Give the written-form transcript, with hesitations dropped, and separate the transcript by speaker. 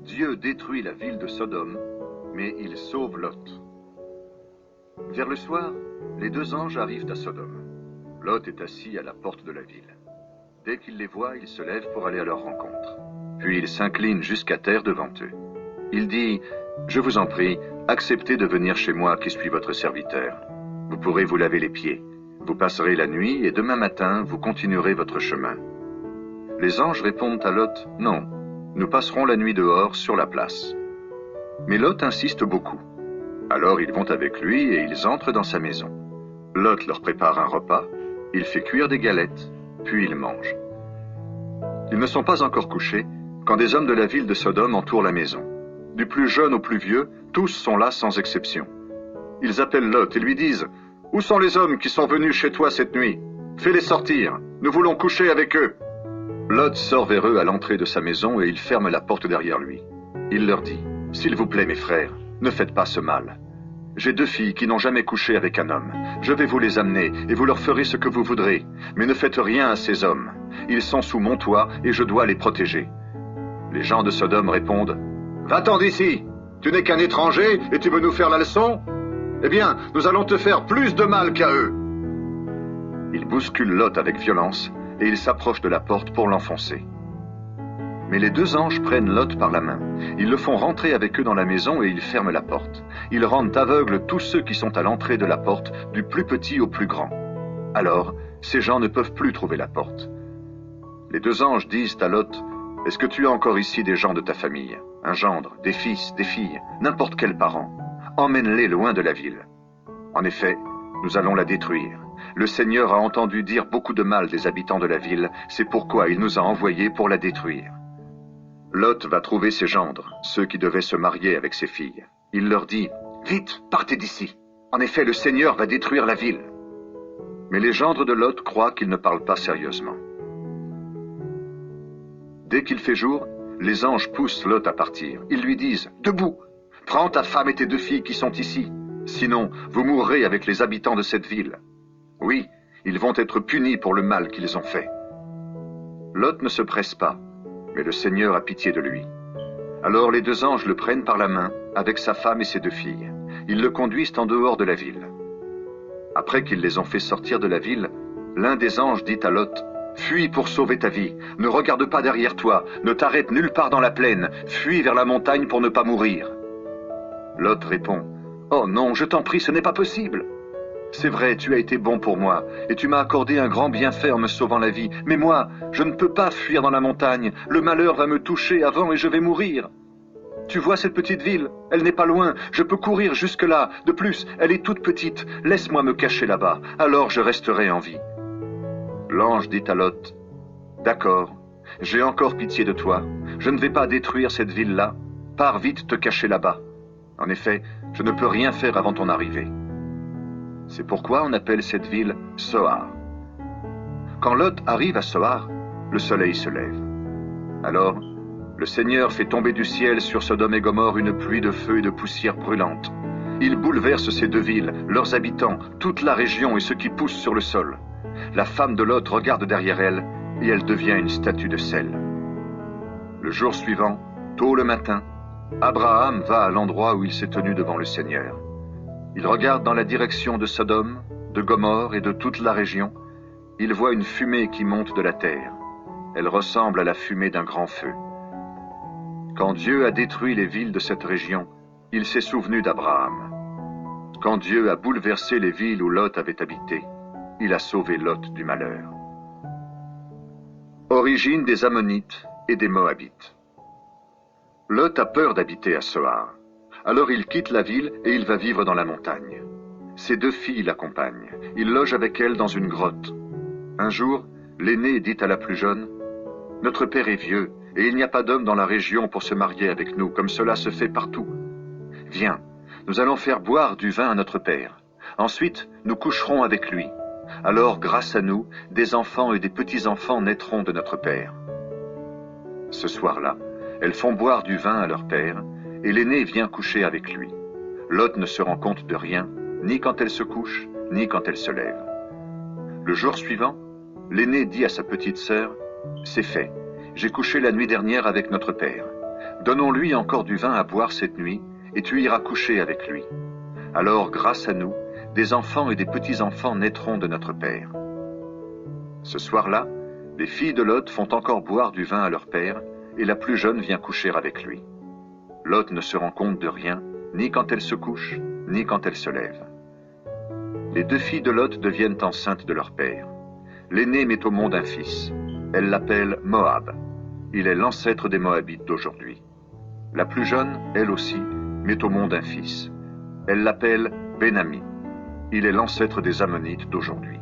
Speaker 1: Dieu détruit la ville de Sodome, mais il sauve Lot. Vers le soir, les deux anges arrivent à Sodome. Lot est assis à la porte de la ville. Dès qu'il les voit, il se lève pour aller à leur rencontre. Puis il s'incline jusqu'à terre devant eux. Il dit, « Je vous en prie, acceptez de venir chez moi qui suis votre serviteur. Vous pourrez vous laver les pieds. Vous passerez la nuit et demain matin, vous continuerez votre chemin. » Les anges répondent à Lot, « Non, nous passerons la nuit dehors sur la place. » Mais Lot insiste beaucoup. Alors ils vont avec lui et ils entrent dans sa maison. Lot leur prépare un repas, il fait cuire des galettes, puis ils mangent. Ils ne sont pas encore couchés quand des hommes de la ville de Sodome entourent la maison. Du plus jeune au plus vieux, tous sont là sans exception. Ils appellent Lot et lui disent « Où sont les hommes qui sont venus chez toi cette nuit? Fais-les sortir, nous voulons coucher avec eux. » Lot sort vers eux à l'entrée de sa maison et il ferme la porte derrière lui. Il leur dit « S'il vous plaît mes frères, ne faites pas ce mal. J'ai deux filles qui n'ont jamais couché avec un homme. Je vais vous les amener et vous leur ferez ce que vous voudrez. Mais ne faites rien à ces hommes. Ils sont sous mon toit et je dois les protéger. » Les gens de Sodome répondent « Va-t'en d'ici! Tu n'es qu'un étranger et tu veux nous faire la leçon? Eh bien, nous allons te faire plus de mal qu'à eux. » Ils bousculent Lot avec violence et ils s'approchent de la porte pour l'enfoncer. Mais les deux anges prennent Lot par la main. Ils le font rentrer avec eux dans la maison et ils ferment la porte. Ils rendent aveugles tous ceux qui sont à l'entrée de la porte, du plus petit au plus grand. Alors, ces gens ne peuvent plus trouver la porte. Les deux anges disent à Lot, « Est-ce que tu as encore ici des gens de ta famille, un gendre, des fils, des filles, n'importe quel parent? Emmène-les loin de la ville. En effet, nous allons la détruire. Le Seigneur a entendu dire beaucoup de mal des habitants de la ville, c'est pourquoi il nous a envoyés pour la détruire. » Lot va trouver ses gendres, ceux qui devaient se marier avec ses filles. Il leur dit, « Vite, partez d'ici. En effet, le Seigneur va détruire la ville. » Mais les gendres de Lot croient qu'il ne parle pas sérieusement. Dès qu'il fait jour, les anges poussent Lot à partir. Ils lui disent, « Debout, prends ta femme et tes deux filles qui sont ici. Sinon, vous mourrez avec les habitants de cette ville. » Oui, ils vont être punis pour le mal qu'ils ont fait. Lot ne se presse pas, mais le Seigneur a pitié de lui. Alors les deux anges le prennent par la main, avec sa femme et ses deux filles. Ils le conduisent en dehors de la ville. Après qu'ils les ont fait sortir de la ville, l'un des anges dit à Lot, « Fuis pour sauver ta vie, ne regarde pas derrière toi, ne t'arrête nulle part dans la plaine, fuis vers la montagne pour ne pas mourir. » Lot répond, « Oh non, je t'en prie, ce n'est pas possible. C'est vrai, tu as été bon pour moi, et tu m'as accordé un grand bienfait en me sauvant la vie. Mais moi, je ne peux pas fuir dans la montagne. Le malheur va me toucher avant et je vais mourir. Tu vois cette petite ville? Elle n'est pas loin. Je peux courir jusque-là. De plus, elle est toute petite. Laisse-moi me cacher là-bas. Alors je resterai en vie. » L'ange dit à Lot, « D'accord, j'ai encore pitié de toi. Je ne vais pas détruire cette ville-là. Pars vite te cacher là-bas. En effet, je ne peux rien faire avant ton arrivée. » C'est pourquoi on appelle cette ville Soar. Quand Lot arrive à Soar, le soleil se lève. Alors, le Seigneur fait tomber du ciel sur Sodome et Gomorrhe une pluie de feu et de poussière brûlante. Il bouleverse ces deux villes, leurs habitants, toute la région et ce qui pousse sur le sol. La femme de Lot regarde derrière elle et elle devient une statue de sel. Le jour suivant, tôt le matin, Abraham va à l'endroit où il s'est tenu devant le Seigneur. Il regarde dans la direction de Sodome, de Gomorrhe et de toute la région. Il voit une fumée qui monte de la terre. Elle ressemble à la fumée d'un grand feu. Quand Dieu a détruit les villes de cette région, il s'est souvenu d'Abraham. Quand Dieu a bouleversé les villes où Lot avait habité, il a sauvé Lot du malheur. Origine des Ammonites et des Moabites. Lot a peur d'habiter à Soar. Alors il quitte la ville et il va vivre dans la montagne. Ses deux filles l'accompagnent. Il loge avec elles dans une grotte. Un jour, l'aînée dit à la plus jeune, « Notre père est vieux et il n'y a pas d'homme dans la région pour se marier avec nous, comme cela se fait partout. Viens, nous allons faire boire du vin à notre père. Ensuite, nous coucherons avec lui. Alors, grâce à nous, des enfants et des petits-enfants naîtront de notre père. » Ce soir-là, elles font boire du vin à leur père, et l'aînée vient coucher avec lui. Lot ne se rend compte de rien, ni quand elle se couche, ni quand elle se lève. Le jour suivant, l'aîné dit à sa petite sœur, « C'est fait, j'ai couché la nuit dernière avec notre père. Donnons-lui encore du vin à boire cette nuit, et tu iras coucher avec lui. Alors, grâce à nous, des enfants et des petits-enfants naîtront de notre père. » Ce soir-là, les filles de Lot font encore boire du vin à leur père, et la plus jeune vient coucher avec lui. Lot ne se rend compte de rien, ni quand elle se couche, ni quand elle se lève. Les 2 filles de Lot deviennent enceintes de leur père. L'aînée met au monde un fils. Elle l'appelle Moab. Il est l'ancêtre des Moabites d'aujourd'hui. La plus jeune, elle aussi, met au monde un fils. Elle l'appelle Ben-Ami. Il est l'ancêtre des Ammonites d'aujourd'hui.